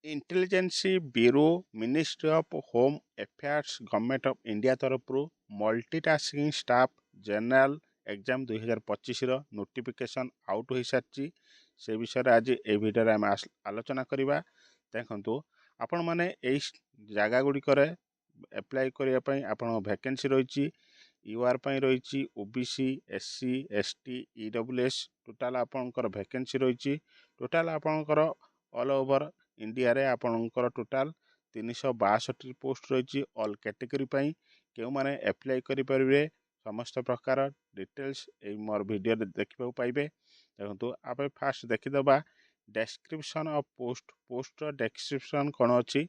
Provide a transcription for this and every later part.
Intelligence bureau ministry of home affairs government of India तरफ multitasking staff general exam 2025 notification out हो सारी से विषय आज ये भिडियो आम आलोचना करवा। देखु आपण मैंने जगह गुड़िक एप्लाई करने आप वैकेंसी रही यूआर रही OBC SC ST EWS total आपणकर वैकेंसी रही टोटाल आपणकर ऑल ओवर इंडिया रे आपणकर टोटाल 362 पोस्ट रही ऑल कैटेगरी क्यों माने एप्लाई करें समस्त प्रकार डिटेल्स मोर वीडियो देखा पाइबे। देखो आप फास्ट देखीदबा डेस्क्रिप्शन ऑफ पोस्ट डेस्क्रिप्शन कौन अच्छी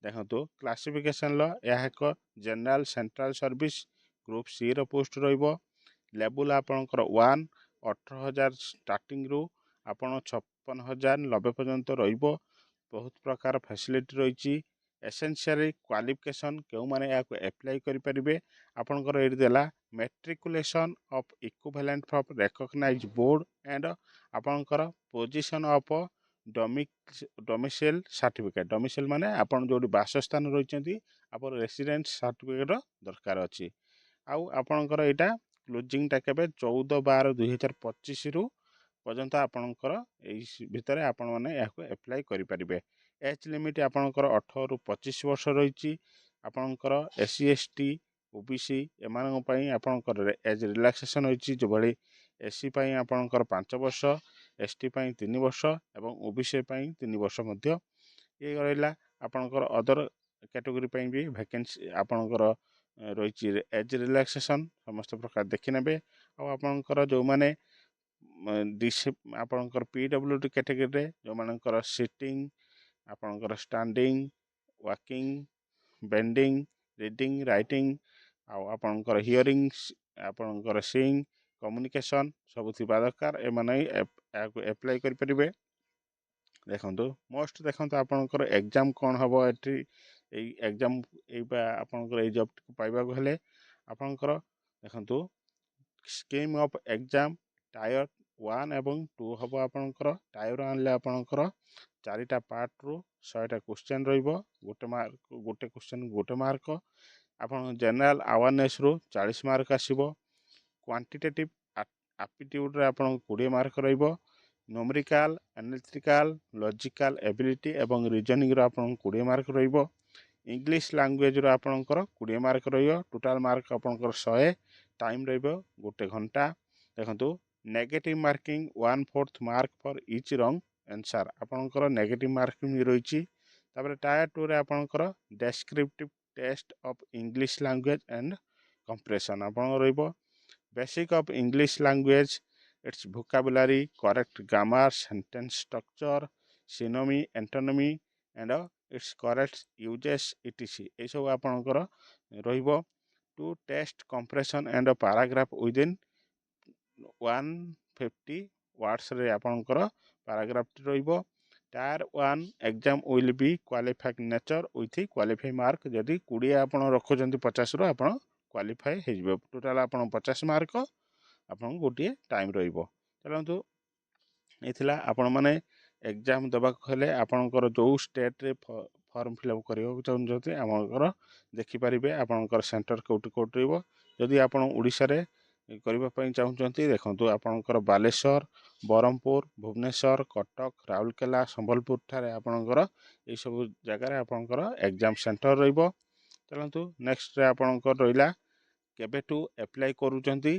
देखो क्लासिफिकेशन यह एक general central service group C post level आपणकर 1 18,000 स्टार्टिंग रु आपण 56,090 पर्यंत बहुत प्रकार फैसिलिटी रही एसेंशियल क्वालिफिकेशन क्यों माने एप्लाई करें आपणकर ये देला matriculation of equivalent from recognised board and आपणकर possession of domicile certificate domicile माने आपण जो बासस्थान रही आप रेसिडेंट सर्टिफिकेट दरकार अच्छी आउ आपणकर यहाँ क्लोजिंगटा केबे 14/12/2025 रु पर्यंत आपणकर भितर आपण मैंने एप्लाई करें। एज लिमिट आपणकर 18 रु 25 वर्ष रही आपणकर एससी एसटी ओबीसी एम आपणकर एज रिलैक्सेशन रही जो भाई एससी आपणकर 5 वर्ष एसटी 3 वर्ष एवं ओबीसी 3 वर्ष मध्य ये रहा आपणकर अदर कैटेगरी भी वैकेंसी आपणकर रही एज रिलैक्सेशन समस्त प्रकार देखी ने आपणकर जो मैंने आपणकर पीडब्ल्यूडी कैटेगरी जो मानकर सिटिंग आपणकर standing walking bending reading writing आपणकर हियरिंग आपणकर सीइंग कम्युनिकेशन सब थी दरकार एमाने एप्लाई करें। देखो मोस्ट देखो आपणकर एग्जाम कौन हम ये एग्जाम आपणकर ये जॉब पाइबा हेले आपणकर देखो स्कीम ऑफ एग्जाम टायर 1 एवं 2 हम आपणकर टायर 1 आपणकर 4टा पार्ट रु 100टा क्वेश्चन रोटे मार्क गोटे क्वेश्चन गोटे मार्क आप जनरल अवेयरनेस रु 40 मार्क आसो क्वांटिटेटिव एप्टीट्यूड रे आप 20 mark numerical analytical logical ability एवं रीजनिंग रो आपन 20 मार्क रहिबो इंग्लिश लैंग्वेज रो आपनकर 20 मार्क रहियो टोटल मार्क आपनकर 100 टाइम रहिबो गोटे घंटा। देखंतु negative marking 1/4 mark for each wrong answer आपनकर नेगेटिव मार्किंग रहिछि। तापर टायर 2 रे आपनकर descriptive test of English language and comprehension आपन रहिबो basic of English language its vocabulary, correct grammar, sentence structure, synonymy, antonymy, and its correct uses etc. ये सब आपनकर रहिबो to test compression and a paragraph within 150 words रे आपनकर paragraph रहिबो tyre 1 exam will be qualified nature with qualify mark जदि 20 आपण रखुचंती 50 रु आपण क्वालिफाई हे जिवो टोटल आपण 50 मार्क आपन गोटे टाइम रहिबो। चलतु ये आपण मैंने एग्जाम देवा हेले आपणकर जो स्टेट रे फॉर्म फिलअप करने चाहते आमर देखिपारे आपणकर सेंटर कौटी कौट रही आपड़ ओडिशा रे करने चाहते देखो आपणकर बालेश्वर बरहमपुर भुवनेश्वर कटक राउरकेला संबलपुर ठारे आपणकर ये सब जगार आपणकर एग्जाम सेंटर रहिबो। चलतु नेक्स्ट रे आपणकर रहिला केबेटू एप्लाई करूचंती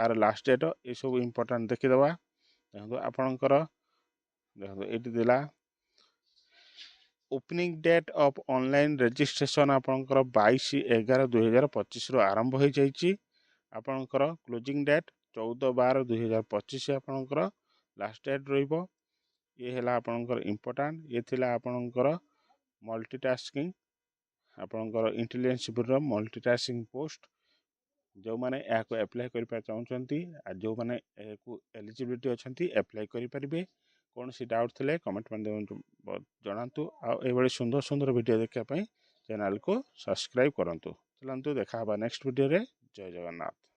आर लास्ट डेट ये सब इम्पोर्टेंट देखीदबा। देखो आपणकर देखो ये देला opening date of online registration आपणकर 22/11/2025 रु आरंभ हो जाइए आपणकर क्लोजिंग डेट 14/12/2025 आपणकर लास्ट डेट रहिबो। ये हैला आपणकर इम्पोर्टेंट ये थिला आपणकर मल्टीटास्किंग आपणकर इंटेलिजेंस ब्यूरो मल्टीटास्किंग पोस्ट जो मैंने यहाँ एप्लाई कर चाहते जो मैंने एलिजिबिलिटी अच्छा एप्लाई करें कौन सी डाउट थे कमेंट जनातु आउ सुंदर सुंदर वीडियो देखापी चैनल को सब्सक्राइब करूँ। चलतु देखा नेक्स्ट वीडियो रे जय जगन्नाथ।